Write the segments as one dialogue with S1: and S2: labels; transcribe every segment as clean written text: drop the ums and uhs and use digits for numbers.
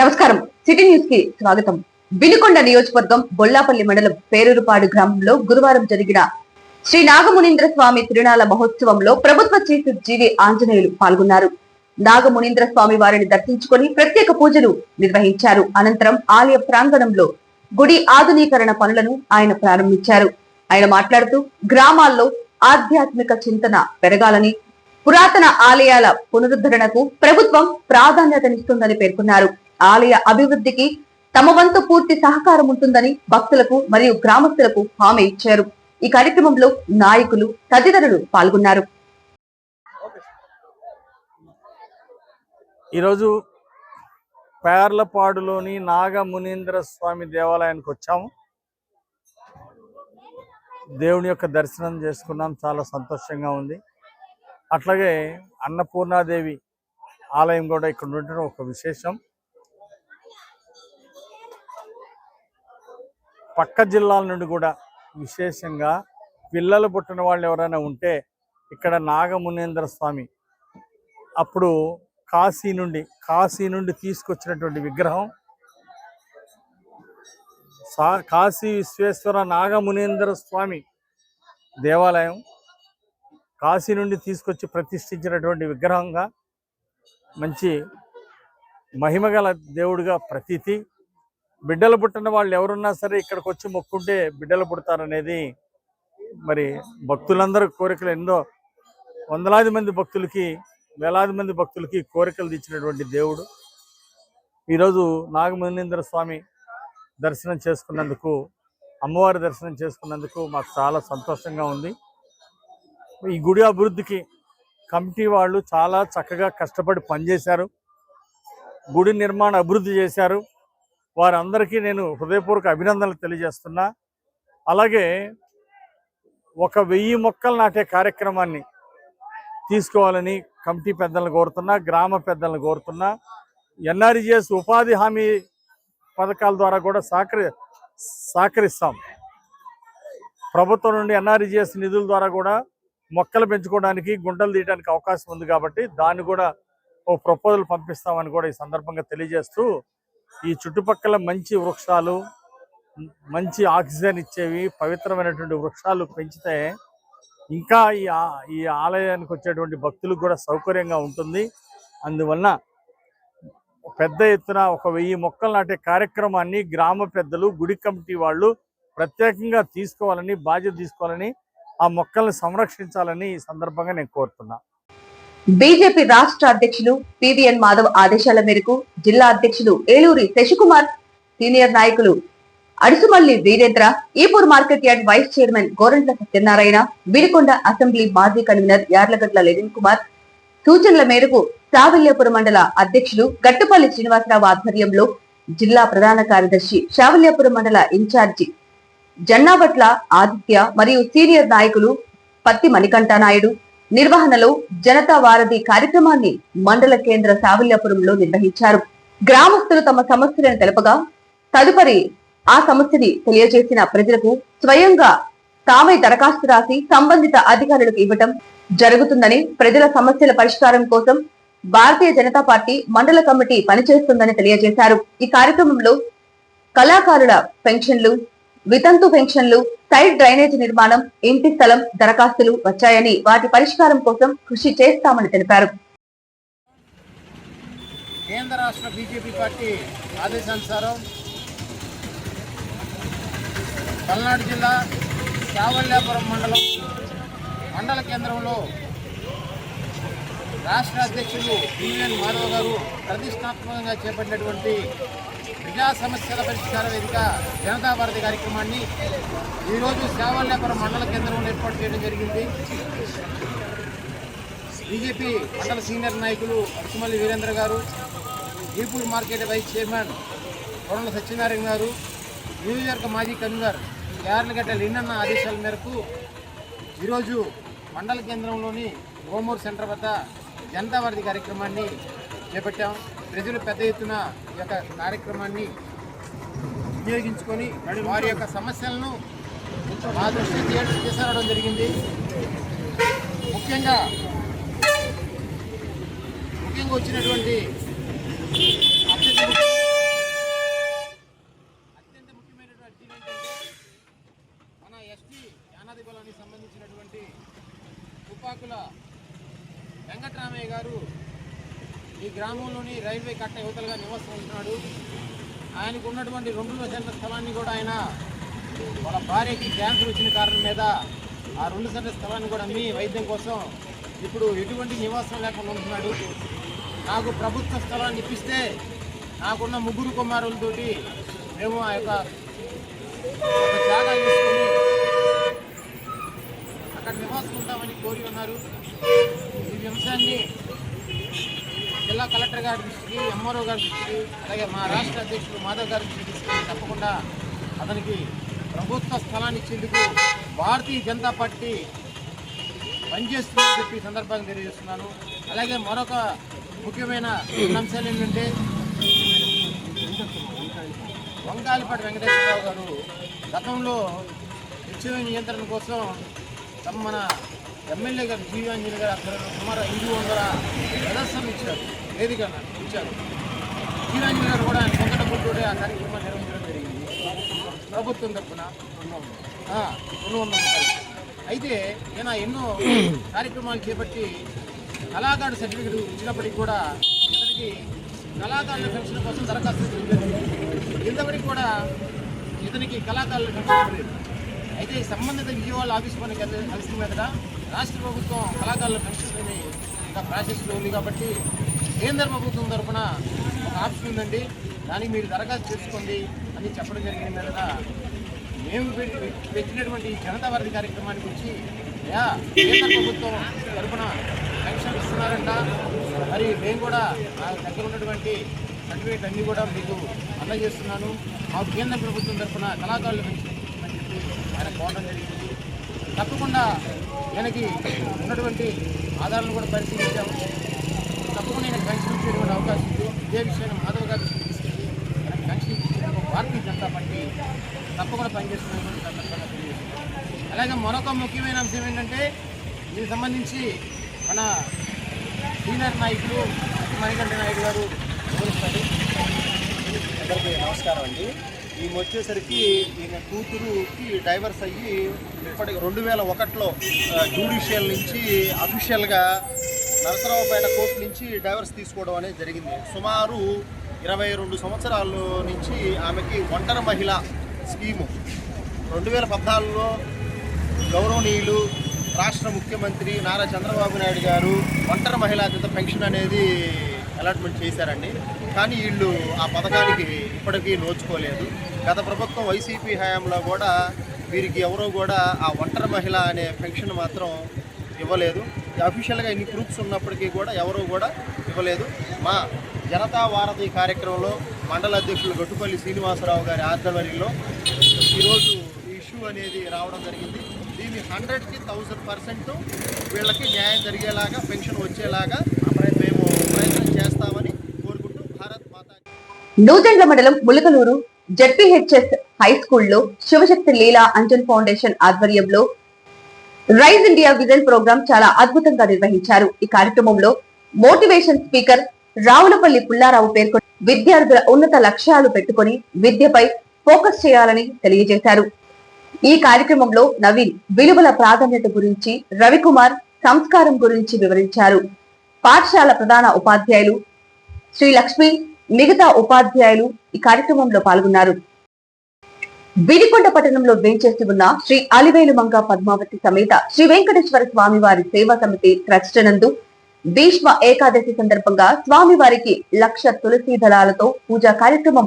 S1: నమస్కారం. City news కి స్వాగతం. వినుకొండ నియోజకవర్గం బొల్లాపల్లి మండలం పేరూరుపాడు గ్రామంలో గురువారం జరిగిన శ్రీ నాగమునీంద్ర స్వామి తిరునాళ్ల మహోత్సవంలో ప్రభుత్వ చీఫ్ జీవి ఆంజనేయులు పాల్గొన్నారు. నాగమునీంద్ర స్వామి వారిని దర్శించుకుని ప్రత్యేక పూజలు నిర్వహించారు. అనంతరం ఆలయ ప్రాంగణంలో గుడి ఆధునీకరణ పనులను ఆయన ప్రారంభించారు. ఆయన మాట్లాడుతూ గ్రామాల్లో ఆధ్యాత్మిక చింతన పెరగాలని, పురాతన ఆలయాల పునరుద్ధరణకు ప్రభుత్వం ప్రాధాన్యతనిస్తుందని పేర్కొన్నారు. ఆలయ అభివృద్ధికి తమ వంతు పూర్తి సహకారం ఉంటుందని భక్తులకు మరియు గ్రామస్తులకు హామీ ఇచ్చారు. ఈ కార్యక్రమంలో నాయకులు తదితరులు పాల్గొన్నారు.
S2: ఈరోజు పేర్లపాడులోని నాగమునీంద్ర స్వామి దేవాలయానికి వచ్చాము. దేవుని యొక్క దర్శనం చేసుకున్నాం. చాలా సంతోషంగా ఉంది. అట్లాగే అన్నపూర్ణాదేవి ఆలయం కూడా ఇక్కడ ఉండడం ఒక విశేషం. పక్క జిల్లాల నుండి కూడా విశేషంగా పిల్లలు పుట్టిన వాళ్ళు ఎవరైనా ఉంటే ఇక్కడ నాగమునీంద్ర స్వామి అప్పుడు కాశీ నుండి తీసుకొచ్చినటువంటి విగ్రహం కాశీ విశ్వేశ్వర నాగమునీంద్ర స్వామి దేవాలయం కాశీ నుండి తీసుకొచ్చి ప్రతిష్ఠించినటువంటి విగ్రహంగా మంచి మహిమగల దేవుడిగా ప్రతీతి. బిడ్డలు పుట్టిన వాళ్ళు ఎవరున్నా సరే ఇక్కడికి వచ్చి మొక్కుంటే బిడ్డలు పుడతారనేది మరి భక్తులందరూ కోరికలు, ఎన్నో వందలాది మంది భక్తులకి, వేలాది మంది భక్తులకి కోరికలు తెచ్చినటువంటి దేవుడు. ఈరోజు నాగమునీంద్ర స్వామి దర్శనం చేసుకున్నందుకు, అమ్మవారి దర్శనం చేసుకున్నందుకు మాకు చాలా సంతోషంగా ఉంది. ఈ గుడి అభివృద్ధికి కమిటీ వాళ్ళు చాలా చక్కగా కష్టపడి పనిచేశారు. గుడి నిర్మాణ అభివృద్ధి చేశారు. వారందరికీ నేను హృదయపూర్వక అభినందనలు తెలియజేస్తున్నా. అలాగే 1000 మొక్కలు నాటే కార్యక్రమాన్ని తీసుకోవాలని కమిటీ పెద్దలను కోరుతున్నా, గ్రామ పెద్దలను కోరుతున్నా. ఎన్ఆర్జీఎస్ ఉపాధి హామీ పథకాల ద్వారా కూడా సహకరిస్తాం. ప్రభుత్వం నుండి ఎన్ఆర్జీఎస్ నిధుల ద్వారా కూడా మొక్కలు పెంచుకోవడానికి, గుంటలు తీయడానికి అవకాశం ఉంది. కాబట్టి దాన్ని కూడా ఓ ప్రపోజల్ పంపిస్తామని కూడా ఈ సందర్భంగా తెలియజేస్తూ, ఈ చుట్టుపక్కల మంచి వృక్షాలు, మంచి ఆక్సిజన్ ఇచ్చేవి పవిత్రమైనటువంటి వృక్షాలు పెంచితే ఇంకా ఈ ఆలయానికి వచ్చేటువంటి భక్తులకు కూడా సౌకర్యంగా ఉంటుంది. అందువలన పెద్ద ఎత్తున 1000 మొక్కలు నాటే కార్యక్రమాన్ని గ్రామ పెద్దలు, గుడి కమిటీ వాళ్ళు ప్రత్యేకంగా తీసుకోవాలని, బాధ్యత తీసుకోవాలని, ఆ మొక్కల్ని సంరక్షించాలని ఈ సందర్భంగా నేను కోరుతున్నా.
S1: బీజేపీ రాష్ట్ర అధ్యక్షులు పివిఎన్ మాధవ్ ఆదేశాల మేరకు జిల్లా అధ్యక్షులు ఏలూరి శశికుమార్, సీనియర్ నాయకులు Adusumalli Veerendra, Ipur market yard vice chairman Gorantla Satyanarayana, Vinukonda assembly మాజీ కన్వీనర్ యార్లగడ్ల లెనిన్ కుమార్ సూచనల మేరకు శావల్యాపురం మండల అధ్యక్షులు గట్టుపల్లి శ్రీనివాసరావు ఆధ్వర్యంలో జిల్లా ప్రధాన కార్యదర్శి, శావల్యాపురం మండల ఇన్ఛార్జి జన్నాబట్ల ఆదిత్య మరియు సీనియర్ నాయకులు పత్తి మణికంఠ నాయుడు నిర్వహణలో జనతా వారధి కార్యక్రమాన్ని మండల కేంద్ర శావల్యాపురంలో నిర్వహించారు. గ్రామస్తులు తమ సమస్యలను తెలపగా తదుపరి ఆ సమస్యని తెలియజేసిన ప్రజలకు స్వయంగా తామే దరఖాస్తు రాసి సంబంధిత అధికారులకు ఇవ్వటం జరుగుతుందని, ప్రజల సమస్యల పరిష్కారం కోసం భారతీయ జనతా పార్టీ మండల కమిటీ పనిచేస్తుందని తెలియజేశారు. ఈ కార్యక్రమంలో కళాకారుల పెన్షన్లు, వితంతు పెన్షన్లు, సైడ్ డ్రైనేజ్ నిర్మాణం, ఇంటి స్థలం దరఖాస్తులు వచ్చాయని వాటి పరిష్కారం కోసం కృషి చేస్తామని తెలిపారు.
S3: కేంద్ర రాష్ట్ర బీజేపీ పార్టీ ఆదేశానుసారం పల్నాడు జిల్లా శావల్యాపురం మండల కేంద్రంలో రాష్ట్ర అధ్యక్షులు పివిఎన్ మాధవ్ గారు ప్రతిష్టాత్మకంగా చేపట్టినటువంటి ప్రజా సమస్యల పరిష్కార వేదిక జనతా భారతి కార్యక్రమాన్ని ఈరోజు శావల్యాపురం మండల కేంద్రంలో ఏర్పాటు చేయడం జరిగింది. బీజేపీ మండల సీనియర్ నాయకులు అడుసుమల్లి వీరేంద్ర గారు, Ipur market vice chairman Gorantla Satyanarayana గారు, నియోజకవర్గ మాజీ కన్వీనర్ యార్లగడ్డ లిన్నన్న ఆదేశాల మేరకు ఈరోజు మండల కేంద్రంలోని గోమూర్ సెంటర్ వద్ద జనతా భారతి కార్యక్రమాన్ని చేపట్టాం. ప్రజలు పెద్ద ఎత్తున ఈ యొక్క కార్యక్రమాన్ని వినియోగించుకొని వారి యొక్క సమస్యలను మా దృష్టికి తీసుకురావడం జరిగింది. ముఖ్యంగా వచ్చినటువంటి అతిథులు తుపాకుల వెంకటరామయ్య గారు ఈ గ్రామంలోని రైల్వే కట్ట యువతలుగా నివాసం ఉంటున్నాడు. ఆయనకు ఉన్నటువంటి 2 సెంట్ల స్థలాన్ని కూడా ఆయన వాళ్ళ భార్యకి క్యాన్సర్ వచ్చిన కారణం మీద ఆ 2 సెంట్ల స్థలాన్ని కూడా అమ్మి వైద్యం కోసం ఇప్పుడు ఎటువంటి నివాసం లేకుండా ఉంటున్నాడు. నాకు ప్రభుత్వ స్థలాన్ని ఇప్పిస్తే నాకున్న 3 కుమారులతోటి మేము ఆ యొక్క జాగా తీసుకొని అక్కడ నివాసం ఉంటామని కోరి ఉన్నారు. ఈ అంశాన్ని జిల్లా కలెక్టర్ గారి దృష్టికి, ఎంఆర్ఓ గారి దృష్టికి, అలాగే మా రాష్ట్ర అధ్యక్షుడు మాధవ్ గారి దృష్టికి తీసుకొని తప్పకుండా అతనికి ప్రభుత్వ స్థలాన్ని ఇచ్చేందుకు భారతీయ జనతా పార్టీ పనిచేస్తుందని చెప్పి సందర్భంగా తెలియజేస్తున్నాను. అలాగే మరొక ముఖ్యమైన అంశాలు ఏంటంటే వంకాయలపాటి వెంకటేశ్వరరావు గారు గతంలో హెచ్ఐవి నియంత్రణ కోసం మన ఎమ్మెల్యే గారు జీవాంజలి గారు ఆధ్వర్యంలో సుమారు 500 ప్రదర్శనలు ఇచ్చారు, వేదిక ఇచ్చారు. జీవాంజలి గారు కూడా ఆయన సొంత డబ్బులతోటి ఆ కార్యక్రమాన్ని నిర్వహించడం జరిగింది ప్రభుత్వం తరఫున 200 రూపాయలు. అయితే నేను ఎన్నో కార్యక్రమాలు చేపట్టి కళాకారుడు సర్టిఫికెట్ ఇచ్చినప్పటికీ కూడా ఇతనికి కళాకారుల పెన్షన్ కోసం దరఖాస్తు జరిగింది. ఇంతవరకు కూడా ఇతనికి కళాకారుల పెన్షన్ లేదు. అయితే సంబంధిత విజయవాడ ఆఫీస్ పని కలిసిన మీద రాష్ట్ర ప్రభుత్వం కళాకారుల పెన్షన్ ఇంకా ప్రాసెస్లో ఉంది కాబట్టి కేంద్ర ప్రభుత్వం తరఫున ఒక ఆప్షన్ ఉందండి, దానికి మీరు దరఖాస్తు చేసుకోండి అని చెప్పడం జరిగిన మీద మేము పెట్టినటువంటి జనతా వారధి కార్యక్రమానికి వచ్చి కేంద్ర ప్రభుత్వం తరఫున పెన్షన్ ఇస్తున్నారంట, మరి మేము కూడా నా దగ్గర ఉన్నటువంటి సర్టిఫికేట్ అన్నీ కూడా మీకు అందజేస్తున్నాను. మాకు కేంద్ర ప్రభుత్వం తరఫున కళాకారుల పెన్షన్ ఇస్తుందని చెప్పి ఆయన కోరడం జరిగింది. తప్పకుండా ఈయనకి ఉన్నటువంటి ఆధారాలను కూడా పరిశీలించాము. తప్పకుండా ఈయనకు పెన్షన్ ఇచ్చేటువంటి అవకాశం ఉంది. ఇదే విషయాన్ని మాధవ్ గారు తీసుకెళ్ళి ఈయనకు పెన్షన్ ఇచ్చేందుకు భారతీయ జనతా పార్టీ తప్పకుండా పనిచేస్తున్నటువంటి సందర్భంగా తెలియజేస్తుంది. అలాగే మరొక ముఖ్యమైన అంశం ఏంటంటే దీనికి సంబంధించి మన సీనియర్ నాయకులు మణికంఠ నాయుడు గారు వివరిస్తారు.
S4: అందరికీ నమస్కారం అండి. ఈమె వచ్చేసరికి ఈయన కూతురుకి డైవర్స్ అయ్యి ఇప్పటికి 2001లో జ్యుడిషియల్ నుంచి అఫీషియల్గా నరసరావుపేట కోర్టు నుంచి డైవర్స్ తీసుకోవడం అనేది జరిగింది. సుమారు 22 సంవత్సరాల నుంచి ఆమెకి ఒంటరి మహిళ స్కీము 2014లో గౌరవనీయులు రాష్ట్ర ముఖ్యమంత్రి నారా చంద్రబాబు నాయుడు గారు ఒంటరి మహిళాతీత పెన్షన్ అనేది అలాట్మెంట్ చేశారండి. కానీ వీళ్ళు ఆ పథకానికి ఇప్పటికీ నోచుకోలేదు. గత ప్రభుత్వం వైసీపీ హయాంలో కూడా వీరికి ఎవరో కూడా ఆ ఒంటరి మహిళ అనే పెన్షన్ మాత్రం ఇవ్వలేదు. అఫీషియల్గా ఇన్ని ప్రూఫ్స్ ఉన్నప్పటికీ కూడా ఎవరూ కూడా ఇవ్వలేదు. మా జనతా వారధి కార్యక్రమంలో మండల అధ్యక్షులు గొట్టుపల్లి శ్రీనివాసరావు గారి ఆధ్వర్యంలో ఈరోజు ఈ ఇష్యూ అనేది రావడం జరిగింది. దీన్ని 100కి 1000% వీళ్ళకి న్యాయం జరిగేలాగా పెన్షన్ వచ్చేలాగా మేము ప్రయత్నం చేస్తామని కోరుకుంటూ భారత్ మాతా.
S1: నూజెండ్ల మండలం ములకలూరు జెడ్పీహెచ్ఎస్ హై స్కూల్లో శివశక్తి లీలా అంజన్ ఫౌండేషన్ ఆధ్వర్యంలో రైజ్ ఇండియా విజన్ ప్రోగ్రాం చాలా అద్భుతంగా నిర్వహించారు. ఈ కార్యక్రమంలో మోటివేషన్ స్పీకర్ రావులపల్లి పుల్లారావు పేర్కొంటూ విద్యార్థుల ఉన్నత లక్ష్యాలు పెట్టుకుని విద్యపై ఫోకస్ చేయాలని తెలియజేశారు. ఈ కార్యక్రమంలో నవీన్ విలువల ప్రాధాన్యత గురించి, రవికుమార్ సంస్కారం గురించి వివరించారు. పాఠశాల ప్రధాన ఉపాధ్యాయులు శ్రీ లక్ష్మి, మిగతా ఉపాధ్యాయులు ఈ కార్యక్రమంలో పాల్గొన్నారు. బిడికొండ పట్టణంలో వేంచేసి ఉన్న శ్రీ అలివేలు మంగ పద్మావతి సమేత శ్రీ వెంకటేశ్వర స్వామి వారి సేవా సమితి ట్రస్ట్ నందు భీష్మ ఏకాదశి సందర్భంగా స్వామివారికి 1,00,000 తులసి దళాలతో పూజా కార్యక్రమం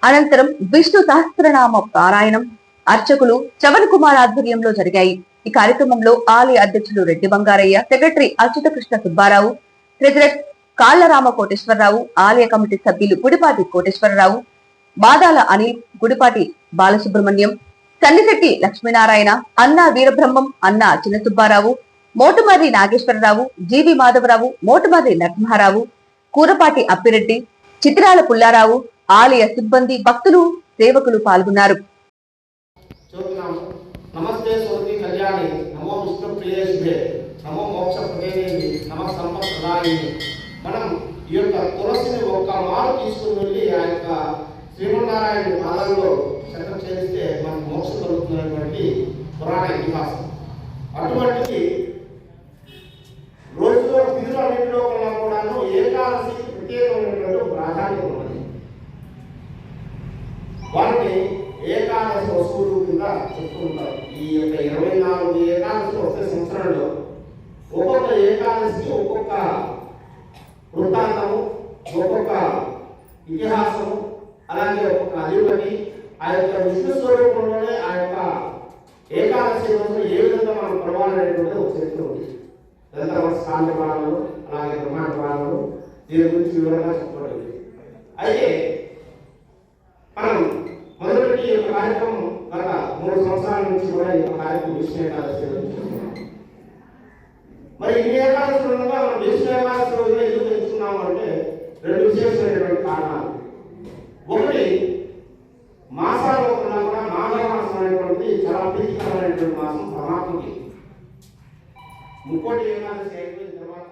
S1: అనంతరం విష్ణు సహస్రనామ పారాయణం అర్చకులు చవన్ కుమార్ ఆధ్వర్యంలో జరిగాయి. ఈ కార్యక్రమంలో ఆలయ అధ్యక్షులు రెడ్డి బంగారయ్య, సెక్రటరీ అచ్యుత కృష్ణ సుబ్బారావు, ట్రెజరర్ కాళ్లరామ కోటేశ్వరరావు, ఆలయ కమిటీ సభ్యులు గుడిపాటి కోటేశ్వరరావు, బాదాల అనిల్, గుడిపాటి బాలసుబ్రహ్మణ్యం, సన్నిశెట్టి లక్ష్మీనారాయణ, అన్నా వీరబ్రహ్మం, అన్నా చిన్న సుబ్బారావు, మోటుమర్రి నాగేశ్వరరావు, జీవి మాధవరావు, మోటుమర్రి నరసింహారావు, కూరపాటి అప్పిరెడ్డి, చిత్రాల పుల్లారావు, ఆలయ సిబ్బంది, భక్తులు, సేవకులు పాల్గొన్నారు.
S5: నమస్తే స్వరూపి కళ్యాణి, నమో విష్ణు ప్రియేష్భే, నమో మోక్ష ప్రదేవి, నమ సంపత్ ప్రదాయిని. మనం ఈ యొక్క తులసిని ఒక్క మారు తీసుకుని వెళ్ళి ఆ యొక్క శ్రీమన్నారాయణ పాదంలో చక్రం చేస్తే మనకు మోక్షం కలుగుతున్నటువంటి పురాణ ఇతిహాసం. అటువంటిది వృత్తాంతము, ఒక్కొక్క ఇతిహాసము, అలాగే ఒక్కొక్క అధిపతి ఆ యొక్క విష్ణు స్వరూపంలోనే ఆ యొక్క ఏకాదశి రోజున ఏ విధంగా మనం కొలవాలనేటువంటిది ఒక చరిత్ర ఉంది. ఇదంతా మన స్కాంద పురాణంలో అలాగే బ్రహ్మాండ పురాణంలో దీని గురించి వివరంగా చెప్పబడింది. అయితే మనం మొదటి ఈ యొక్క కార్యక్రమం గత 3 సంవత్సరాల నుంచి కూడా ఈ యొక్క కార్యక్రమం విష్ణు ఏకాదశి నిర్వహిస్తున్నాం. మరి ఈ ఏకాదశి ఉండగా మనం విష్ణు ఏకాదశి రోజున ఎందుకు తెలుసుకున్నాము అంటే 2 విశేషమైనటువంటి కారణాలు. ఒకటి, మాసాలు కన్నా కూడా మాఘ మాసం అనేటువంటిది చాలా ప్రీతికరమైనటువంటి మాసం పరమాత్మకి. ముక్కోటి ఏకాదశి అయిపోయిన తర్వాత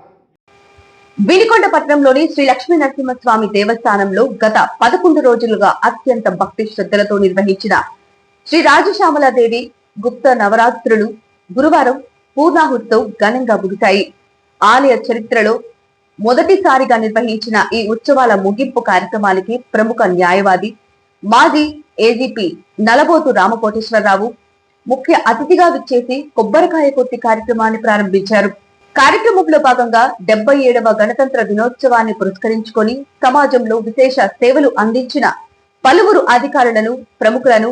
S1: వినుకొండ పట్టణంలోని శ్రీ లక్ష్మీ నరసింహస్వామి దేవస్థానంలో గత 11 రోజులుగా అత్యంత భక్తి శ్రద్ధలతో నిర్వహించిన శ్రీ రాజశ్యామలాదేవి గుప్త నవరాత్రులు గురువారం పూర్ణాహుతితో ఘనంగా ముగిశాయి. ఆలయ చరిత్రలో మొదటిసారిగా నిర్వహించిన ఈ ఉత్సవాల ముగింపు కార్యక్రమానికి ప్రముఖ న్యాయవాది మాజీ ఏజీపీ నలబోతు రామకోటేశ్వరరావు ముఖ్య అతిథిగా విచ్చేసి కొబ్బరికాయ కొట్టి కార్యక్రమాన్ని ప్రారంభించారు. కార్యక్రమంలో భాగంగా 77వ గణతంత్ర దినోత్సవాన్ని పురస్కరించుకొని సమాజంలో విశేష సేవలు అందించిన పలువురు అధికారులను, ప్రముఖులను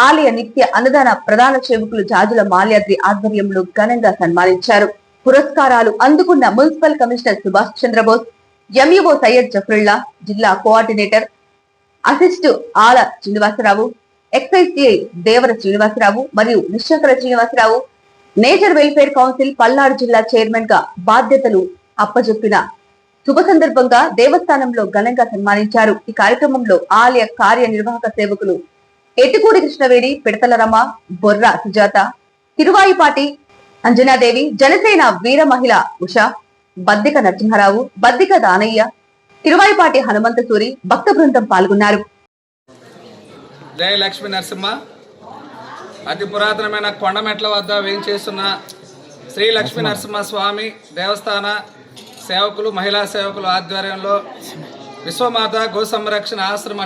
S1: ఆలయ నిత్య అన్నదాన ప్రధాన సేవకులు జాజుల మాల్యాద్రి ఆధ్వర్యంలో ఘనంగా సన్మానించారు. పురస్కారాలు అందుకున్న municipal commissioner Subhash Chandrabose, MEO Syed Zafarullah, జిల్లా కోఆర్డినేటర్ అసిస్టు ఆల శ్రీనివాసరావు, ఎక్సైజ్ సిఐ దేవర శ్రీనివాసరావు మరియు Nishankara Srinivasarao nature welfare council Palnadu జిల్లా చైర్మన్ గా బాధ్యతలు అప్పజెప్పిన శుభ సందర్భంగా దేవస్థానంలో ఘనంగా సన్మానించారు. ఈ కార్యక్రమంలో ఆలయ కార్యనిర్వాహక సేవకులు ఎటుకూడి కృష్ణవేణి, పిడతల రమ, బొర్రా సుజాత, తిరువాయిపాటి అంజనాదేవి, జనసేన వీర మహిళ ఉష, బద్దిక నరసింహారావు, బద్దిక దానయ్య, తిరువాయిపాటి హనుమంతసూరి భక్త బృందం పాల్గొన్నారు.
S6: జై లక్ష్మీ నరసింహ. అతి పురాతనమైన కొండమెట్ల వద్ద వేయించేస్తున్న శ్రీ లక్ష్మీ నరసింహ స్వామి దేవస్థాన సేవకులు, మహిళా సేవకుల ఆధ్వర్యంలో విశ్వమాత గో సంరక్షణ ఆశ్రమ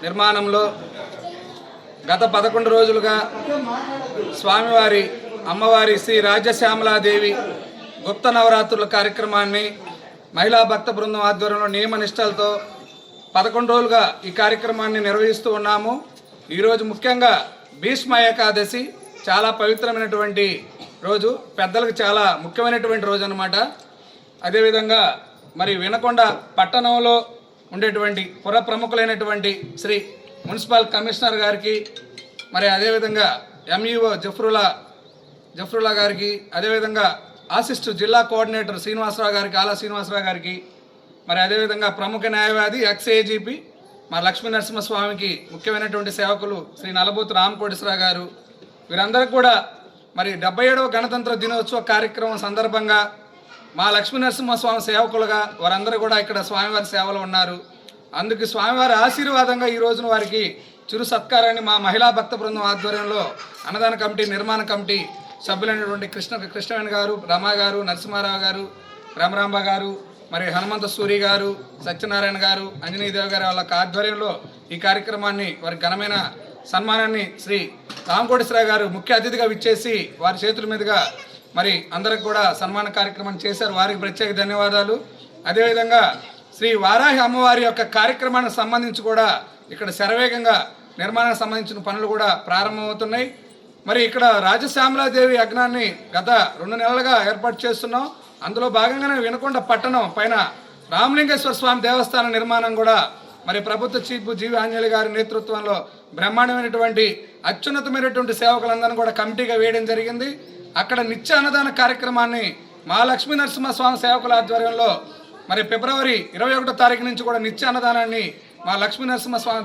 S6: నిర్మాణంలో గత 11 రోజులుగా స్వామివారి అమ్మవారి శ్రీ రాజశ్యామలాదేవి గుప్త నవరాత్రుల కార్యక్రమాన్ని మహిళా భక్త బృందం ఆధ్వర్యంలో నియమ నిష్టలతో 11 రోజులుగా ఈ కార్యక్రమాన్ని నిర్వహిస్తూ ఉన్నాము. ఈరోజు ముఖ్యంగా భీష్మ ఏకాదశి చాలా పవిత్రమైనటువంటి రోజు, పెద్దలకు చాలా ముఖ్యమైనటువంటి రోజు అన్నమాట. అదేవిధంగా మరి వినకొండ పట్టణంలో ఉండేటువంటి పుర ప్రముఖులైనటువంటి శ్రీ మున్సిపల్ కమిషనర్ గారికి, మరి అదేవిధంగా ఎంఈఓ జఫరుల్లా గారికి, అదేవిధంగా అసిస్టు జిల్లా కోఆర్డినేటర్ శ్రీనివాసరావు గారికి, ఆలా శ్రీనివాసరావు గారికి, మరి అదేవిధంగా ప్రముఖ న్యాయవాది ఎక్స్ఏజీపీ మా లక్ష్మీ నరసింహస్వామికి ముఖ్యమైనటువంటి సేవకులు శ్రీ నలబోతు రామకోటేశ్వరరావు గారు, వీరందరికీ కూడా మరి 77వ గణతంత్ర దినోత్సవ కార్యక్రమం సందర్భంగా మా లక్ష్మీ నరసింహస్వామి సేవకులుగా వారందరూ కూడా ఇక్కడ స్వామివారి సేవలో ఉన్నారు. అందుకు స్వామివారి ఆశీర్వాదంగా ఈ రోజున వారికి చిరు సత్కారాన్ని మా మహిళా భక్త బృందం ఆధ్వర్యంలో అన్నదాన కమిటీ, నిర్మాణ కమిటీ సభ్యులైనటువంటి కృష్ణవేణి గారు, రమా గారు, నరసింహారావు గారు, రామరాంబ గారు, మరి హనుమంత సూరి గారు, సత్యనారాయణ గారు, అంజనీదేవి గారు వాళ్ళ ఆధ్వర్యంలో ఈ కార్యక్రమాన్ని, వారి ఘనమైన సన్మానాన్ని శ్రీ రామకోటేశ్వరరావు గారు ముఖ్య అతిథిగా విచ్చేసి వారి చేతుల మీదుగా మరి అందరికి కూడా సన్మాన కార్యక్రమం చేశారు. వారికి ప్రత్యేక ధన్యవాదాలు. అదేవిధంగా శ్రీ వారాహి అమ్మవారి యొక్క కార్యక్రమానికి సంబంధించి కూడా ఇక్కడ శరవేగంగా నిర్మాణానికి సంబంధించిన పనులు కూడా ప్రారంభమవుతున్నాయి. మరి ఇక్కడ రాజశ్యామలాదేవి యజ్ఞాన్ని గత 2 నెలలుగా ఏర్పాటు చేస్తున్నాం. అందులో భాగంగానే వినకొండ పట్టణం పైన రామలింగేశ్వర స్వామి దేవస్థాన నిర్మాణం కూడా మరి ప్రభుత్వ చీఫ్ జీవి ఆంజనేయులు గారి నేతృత్వంలో బ్రహ్మాండమైనటువంటి అత్యున్నతమైనటువంటి సేవకులందరినీ కూడా కమిటీగా వేయడం జరిగింది. అక్కడ నిత్య అన్నదాన కార్యక్రమాన్ని మా లక్ష్మీ నరసింహస్వామి సేవకుల ఆధ్వర్యంలో మరి ఫిబ్రవరి 21వ తారీఖు నుంచి కూడా నిత్య అన్నదానాన్ని మా లక్ష్మీ నరసింహస్వామి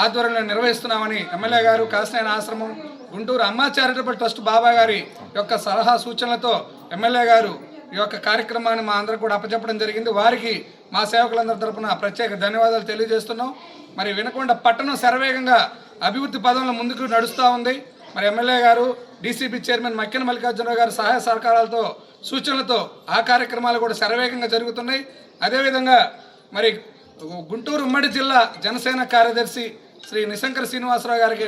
S6: ఆధ్వర్యంలో నిర్వహిస్తున్నామని ఎమ్మెల్యే గారు, కాశీనాయన ఆశ్రమం, గుంటూరు అమ్మా చారిటబుల్ ట్రస్ట్ బాబా గారి యొక్క సలహా సూచనలతో ఎమ్మెల్యే గారు ఈ యొక్క కార్యక్రమాన్ని మా అందరూ కూడా అప్పచెప్పడం జరిగింది. వారికి మా సేవకులందరి తరపున ప్రత్యేక ధన్యవాదాలు తెలియజేస్తున్నాం. మరి వినకొండ పట్టణం శరవేగంగా అభివృద్ధి పదంలో ముందుకు నడుస్తూ ఉంది. మరి ఎమ్మెల్యే గారు, డీసీపీ చైర్మన్ మక్కెన మల్లికార్జునరావు గారి సహాయ సహకారాలతో, సూచనలతో ఆ కార్యక్రమాలు కూడా శరవేగంగా జరుగుతున్నాయి. అదేవిధంగా మరి గుంటూరు ఉమ్మడి జిల్లా జనసేన కార్యదర్శి శ్రీ నిశంకర శ్రీనివాసరావు గారికి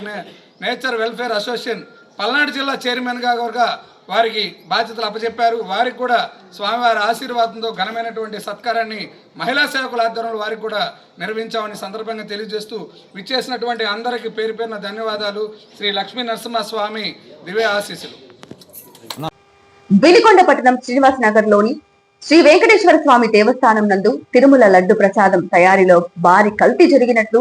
S6: నేచర్ వెల్ఫేర్ అసోసియేషన్ పల్నాడు జిల్లా చైర్మన్గా వారికి బాధ్యతలు అప్పచెప్పారు. వారికి కూడా స్వామివారి ఆశీర్వాదంతో ఘనమైనటువంటి సత్కారాన్ని మహిళా సేవకుల ఆధ్వర్యంలో వారికి కూడా నిర్వహించామని సందర్భంగా తెలియజేస్తూ విచ్చేసినటువంటి అందరికీ పేరు పేరున ధన్యవాదాలు. శ్రీ లక్ష్మీ నరసింహస్వామి దివ్య ఆశీస్సులు.
S1: వినుకొండ పట్టణం శ్రీనివాస్ నగర్ లోని శ్రీ వెంకటేశ్వర స్వామి దేవస్థానం నందు తిరుమల లడ్డు ప్రసాదం తయారీలో భారీ కల్తీ జరిగినట్లు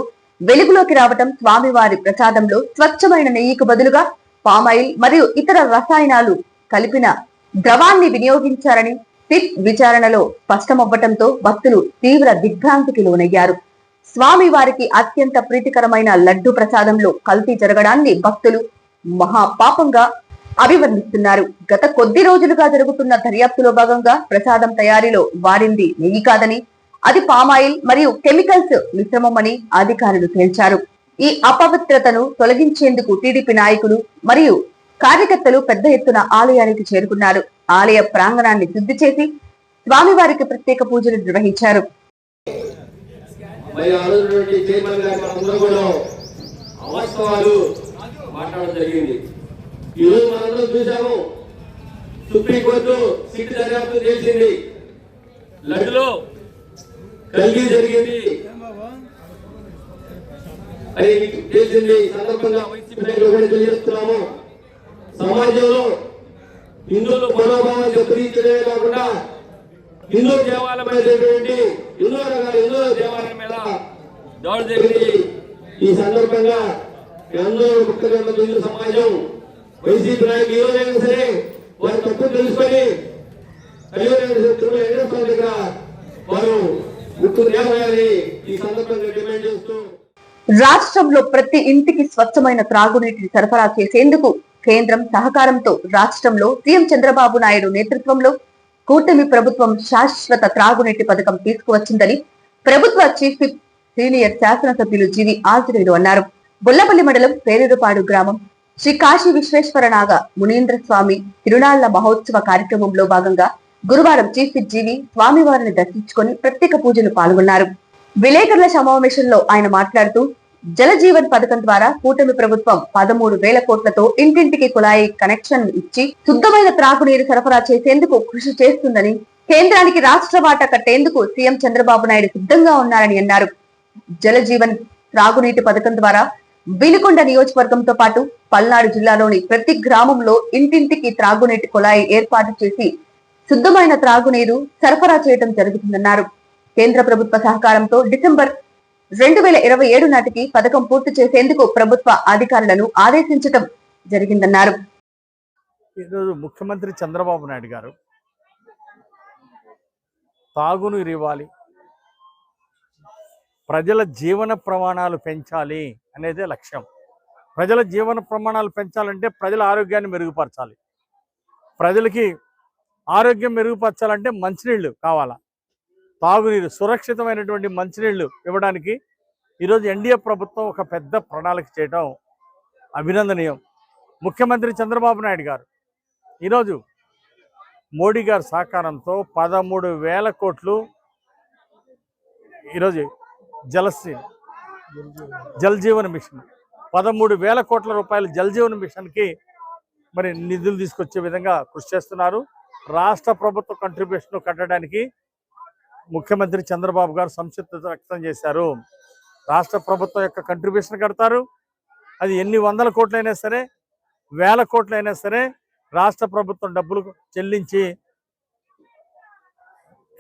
S1: వెలుగులోకి రావటం, స్వామివారి ప్రసాదంలో స్వచ్ఛమైన నెయ్యికి బదులుగా పామాయిల్ మరియు ఇతర రసాయనాలు కలిపిన ద్రవాన్ని వినియోగించారని సిట్ విచారణలో స్పష్టమవ్వటంతో భక్తులు తీవ్ర దిగ్భ్రాంతికి లోనయ్యారు. స్వామివారికి అత్యంత ప్రీతికరమైన లడ్డు ప్రసాదంలో కల్తీ జరగడాన్ని భక్తులు మహాపాపంగా అభివర్ణిస్తున్నారు. గత కొద్ది రోజులుగా జరుగుతున్న దర్యాప్తులో భాగంగా ప్రసాదం తయారీలో వాడింది నెయ్యి కాదని, అది పామాయిల్ మరియు కెమికల్స్ మిశ్రమమని అధికారులు తేల్చారు. ఈ అపవిత్రతను తొలగించేందుకు టీడీపీ నాయకులు మరియు కార్యకర్తలు పెద్ద ఎత్తున ఆలయానికి చేరుకున్నారు. ఆలయ ప్రాంగణాన్ని శుద్ధి చేసి స్వామివారికి ప్రత్యేక పూజలు నిర్వహించారు.
S7: ఈరోజు మనందరం చూసాము, సుప్రీంకోర్టు సిట్ దర్యాప్తు చేసింది, లడ్డులో కల్తీ జరిగింది అని చేసింది. సందర్భంగా వైసీపీ తెలియజేస్తున్నాము. సమాజంలో హిందువుల మనోభావాలు దెబ్బతీయడమే కాకుండా హిందూ దేవాలయం మీద హిందూ దేవాలయం మీద దాడి జరిగింది. ఈ సందర్భంగా అందరూ హిందూ సమాజం వైసీపీ నాయకులు ఎవరైనా సరే వారి తప్పు తెలుసుకొని దగ్గర వారు గుర్తు తేవాలని ఈ సందర్భంగా డిమాండ్ చేస్తూ
S1: రాష్ట్రంలో ప్రతి ఇంటికి స్వచ్ఛమైన త్రాగునీటిని సరఫరా చేసేందుకు కేంద్రం సహకారంతో రాష్ట్రంలో సీఎం చంద్రబాబు నాయుడు నేతృత్వంలో కూటమి ప్రభుత్వం శాశ్వత త్రాగునీటి పథకం తీసుకువచ్చిందని ప్రభుత్వ చీఫ్ విప్ సీనియర్ శాసనసభ్యులు జీవి ఆంజనేయులు అన్నారు. బొల్లపల్లి మండలం పేరూరుపాడు గ్రామం శ్రీ కాశీ విశ్వేశ్వరనాగ మునీంద్ర స్వామి తిరునాళ్ల మహోత్సవ కార్యక్రమంలో భాగంగా గురువారం చీఫ్ విప్ జీవి స్వామివారిని దర్శించుకొని ప్రత్యేక పూజలు పాల్గొన్నారు. విలేకరుల సమావేశంలో ఆయన మాట్లాడుతూ జల జీవన్ పథకం ద్వారా కూటమి ప్రభుత్వం 13,000 కోట్లతో ఇంటింటికి కుళాయి కనెక్షన్ ఇచ్చి శుద్ధమైన త్రాగునీరు సరఫరా చేసేందుకు కృషి చేస్తుందని, కేంద్రానికి రాష్ట్ర వాటా కట్టేందుకు సీఎం చంద్రబాబు నాయుడు సిద్ధంగా ఉన్నారని అన్నారు. జల జీవన్ త్రాగునీటి పథకం ద్వారా వినుకొండ నియోజకవర్గంతో పాటు పల్నాడు జిల్లాలోని ప్రతి గ్రామంలో ఇంటింటికి త్రాగునీటి కుళాయి ఏర్పాటు చేసి శుద్ధమైన త్రాగునీరు సరఫరా చేయడం జరుగుతుందన్నారు. కేంద్ర ప్రభుత్వ సహకారంతో డిసెంబర్ 2027 నాటికి పథకం పూర్తి చేసేందుకు ప్రభుత్వ అధికారులను ఆదేశించడం జరిగిందన్నారు.
S2: ఈరోజు ముఖ్యమంత్రి చంద్రబాబు నాయుడు గారు తాగునీరు ఇవ్వాలి, ప్రజల జీవన ప్రమాణాలు పెంచాలి అనేదే లక్ష్యం. ప్రజల జీవన ప్రమాణాలు పెంచాలంటే ప్రజల ఆరోగ్యాన్ని మెరుగుపరచాలి. ప్రజలకి ఆరోగ్యం మెరుగుపరచాలంటే మంచినీళ్ళు కావాలా, తాగునీరు, సురక్షితమైనటువంటి మంచినీళ్లు ఇవ్వడానికి ఈరోజు ఎన్డీఏ ప్రభుత్వం ఒక పెద్ద ప్రణాళిక చేయడం అభినందనీయం. ముఖ్యమంత్రి చంద్రబాబు నాయుడు గారు ఈరోజు మోడీ గారి సహకారంతో 13,000 కోట్లు ఈరోజు జల్ జీవన్ మిషన్ 13,000 కోట్ల రూపాయల జల్ జీవన్ మిషన్కి మరి నిధులు తీసుకొచ్చే విధంగా కృషి చేస్తున్నారు. రాష్ట్ర ప్రభుత్వ కంట్రిబ్యూషన్ కట్టడానికి ముఖ్యమంత్రి చంద్రబాబు గారు సంసిద్ధత వ్యక్తం చేశారు. రాష్ట్ర ప్రభుత్వం యొక్క కంట్రిబ్యూషన్ కడతారు. అది ఎన్ని 100 కోట్లైనా సరే, 1000 కోట్లైనా సరే రాష్ట్ర ప్రభుత్వం డబ్బులు చెల్లించి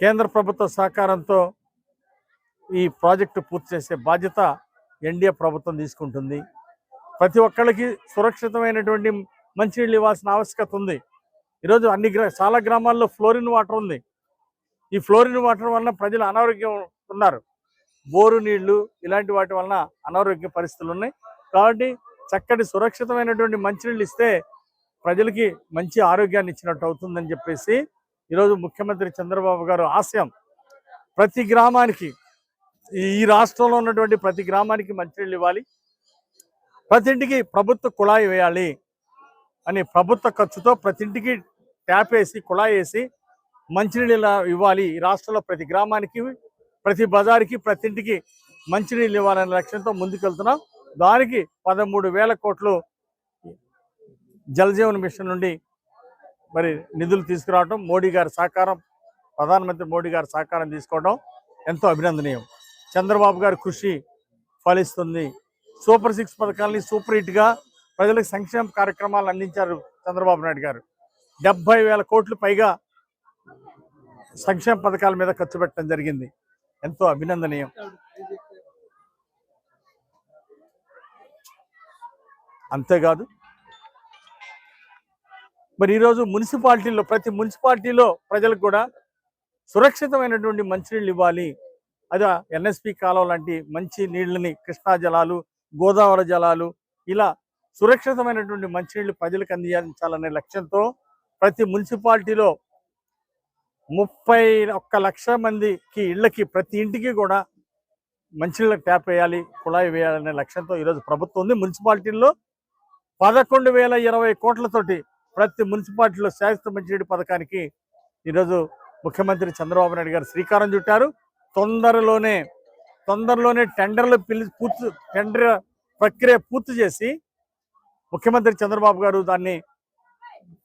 S2: కేంద్ర ప్రభుత్వ సహకారంతో ఈ ప్రాజెక్టు పూర్తి చేసే బాధ్యత ఎన్డీఏ ప్రభుత్వం తీసుకుంటుంది. ప్రతి ఒక్కళ్ళకి సురక్షితమైనటువంటి మంచినీళ్ళు ఇవ్వాల్సిన ఆవశ్యకత ఉంది. ఈరోజు చాలా గ్రామాల్లో ఫ్లోరిన్ వాటర్ ఉంది. ఈ ఫ్లోరిన్ వాటర్ వలన ప్రజలు అనారోగ్యం ఉన్నారు. బోరు నీళ్లు ఇలాంటి వాటి వలన అనారోగ్య పరిస్థితులు ఉన్నాయి. కాబట్టి చక్కటి సురక్షితమైనటువంటి మంచినీళ్ళు ఇస్తే ప్రజలకి మంచి ఆరోగ్యాన్ని ఇచ్చినట్టు అవుతుందని చెప్పేసి ఈరోజు ముఖ్యమంత్రి చంద్రబాబు గారు ఆశయం. ప్రతి గ్రామానికి, ఈ రాష్ట్రంలో ఉన్నటువంటి ప్రతి గ్రామానికి మంచినీళ్ళు ఇవ్వాలి, ప్రతి ఇంటికి ప్రభుత్వ కుళాయి వేయాలి అని ప్రభుత్వ ఖర్చుతో ప్రతి ఇంటికి ట్యాప్ వేసి కుళాయి వేసి మంచినీళ్ళు ఇవ్వాలి. ఈ రాష్ట్రంలో ప్రతి గ్రామానికి, ప్రతి బజార్కి, ప్రతి ఇంటికి మంచినీళ్ళు ఇవ్వాలనే లక్ష్యంతో ముందుకెళ్తున్నాం. దానికి 13,000 కోట్లు జల్ జీవన్ మిషన్ నుండి మరి నిధులు తీసుకురావడం, మోడీ గారి సహకారం, ప్రధానమంత్రి మోడీ గారి సహకారం తీసుకోవడం ఎంతో అభినందనీయం. చంద్రబాబు గారి కృషి ఫలిస్తుంది. సూపర్ 6 పథకాలని సూపర్ హిట్గా ప్రజలకు సంక్షేమ కార్యక్రమాలు అందించారు చంద్రబాబు నాయుడు గారు. 70,000 కోట్లు పైగా సంక్షేమ పథకాల మీద ఖర్చు పెట్టడం జరిగింది. ఎంతో అభినందనీయం. అంతేకాదు మరి ఈరోజు మున్సిపాలిటీల్లో, ప్రతి మున్సిపాలిటీలో ప్రజలకు కూడా సురక్షితమైనటువంటి మంచినీళ్ళు ఇవ్వాలి. అది ఎన్ఎస్పి కాలువ లాంటి మంచి నీళ్ళని, కృష్ణా జలాలు, గోదావరి జలాలు, ఇలా సురక్షితమైనటువంటి మంచినీళ్ళు ప్రజలకు అందించాలనే లక్ష్యంతో ప్రతి మున్సిపాలిటీలో 31 లక్షల మందికి ఇళ్ళకి, ప్రతి ఇంటికి కూడా మంచినీళ్ళ ట్యాప్ వేయాలి, కుళాయి వేయాలనే లక్ష్యంతో ఈరోజు ప్రభుత్వం ఉంది. మున్సిపాలిటీల్లో 11,020 కోట్లతోటి ప్రతి మున్సిపాలిటీలో శాశ్వత మంచినీటి పథకానికి ఈరోజు ముఖ్యమంత్రి చంద్రబాబు నాయుడు గారు శ్రీకారం చుట్టారు. తొందరలోనే టెండర్ ప్రక్రియ పూర్తి చేసి ముఖ్యమంత్రి చంద్రబాబు గారు దాన్ని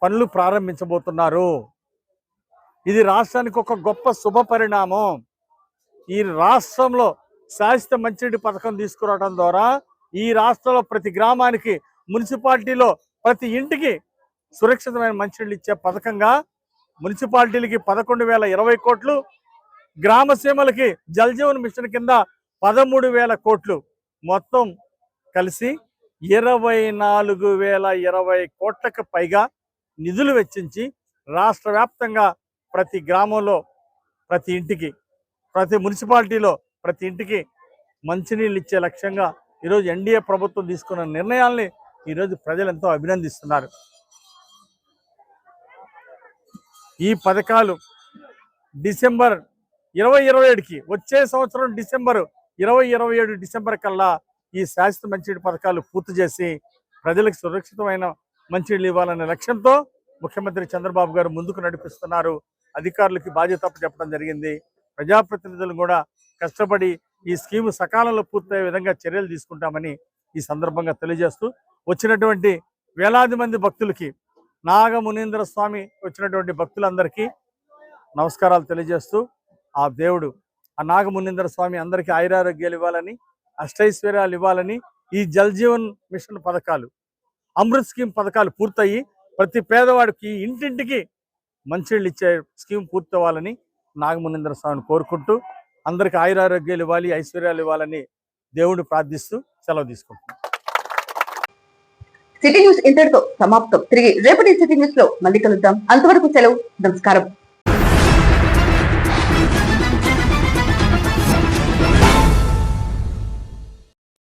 S2: పనులు ప్రారంభించబోతున్నారు. ఇది రాష్ట్రానికి ఒక గొప్ప శుభ పరిణామం. ఈ రాష్ట్రంలో శాశ్వత మంచినీటి పథకం తీసుకురావడం ద్వారా ఈ రాష్ట్రంలో ప్రతి గ్రామానికి, మున్సిపాలిటీలో ప్రతి ఇంటికి సురక్షితమైన మంచినీళ్ళు ఇచ్చే పథకంగా మున్సిపాలిటీలకి 11,020 కోట్లు, గ్రామ సీమలకి జల్ జీవన్ మిషన్ కింద 13,000 కోట్లు, మొత్తం కలిసి 24,020 కోట్లకు పైగా నిధులు వెచ్చించి రాష్ట్ర వ్యాప్తంగా ప్రతి గ్రామంలో, ప్రతి ఇంటికి, ప్రతి మున్సిపాలిటీలో ప్రతి ఇంటికి మంచినీళ్ళు ఇచ్చే లక్ష్యంగా ఈరోజు ఎన్డీఏ ప్రభుత్వం తీసుకున్న నిర్ణయాల్ని ఈరోజు ప్రజలు ఎంతో అభినందిస్తున్నారు. ఈ పథకాలు డిసెంబర్ 2027కి, వచ్చే సంవత్సరం డిసెంబర్ 2027 కల్లా ఈ శాశ్వత మంచినీటి పథకాలు పూర్తి చేసి ప్రజలకు సురక్షితమైన మంచినీళ్ళు ఇవ్వాలనే లక్ష్యంతో ముఖ్యమంత్రి చంద్రబాబు గారు ముందుకు నడిపిస్తున్నారు. అధికారులకి బాధ్యత చెప్పడం జరిగింది. ప్రజాప్రతినిధులు కూడా కష్టపడి ఈ స్కీము సకాలంలో పూర్తయ్యే విధంగా చర్యలు తీసుకుంటామని ఈ సందర్భంగా తెలియజేస్తూ, వచ్చినటువంటి వేలాది మంది భక్తులకి, నాగమునీంద్ర స్వామి వచ్చినటువంటి భక్తులందరికీ నమస్కారాలు తెలియజేస్తూ, ఆ దేవుడు, ఆ నాగమునీంద్ర స్వామి అందరికీ ఆయురారోగ్యాలు ఇవ్వాలని, అష్టైశ్వర్యాలు ఇవ్వాలని, ఈ జల్ జీవన్ మిషన్ పథకాలు, అమృత్ స్కీమ్ పథకాలు పూర్తయి ప్రతి పేదవాడికి ఇంటింటికి మంచినీళ్ళు ఇచ్చే స్కీమ్ పూర్తవ్వాలని నాగమునీంద్ర స్వామిని కోరుకుంటూ, అందరికీ ఆయురారోగ్యాలు ఇవ్వాలి, ఐశ్వర్యాలు ఇవ్వాలని దేవుడిని ప్రార్థిస్తూ సెలవు తీసుకుంటున్నాం.
S1: సిటీ న్యూస్ ఇంతటితో సమాప్తం. తిరిగి రేపటి సిటీ న్యూస్ లో మళ్ళీ కలుద్దాం. అంతవరకు సెలవు. నమస్కారం.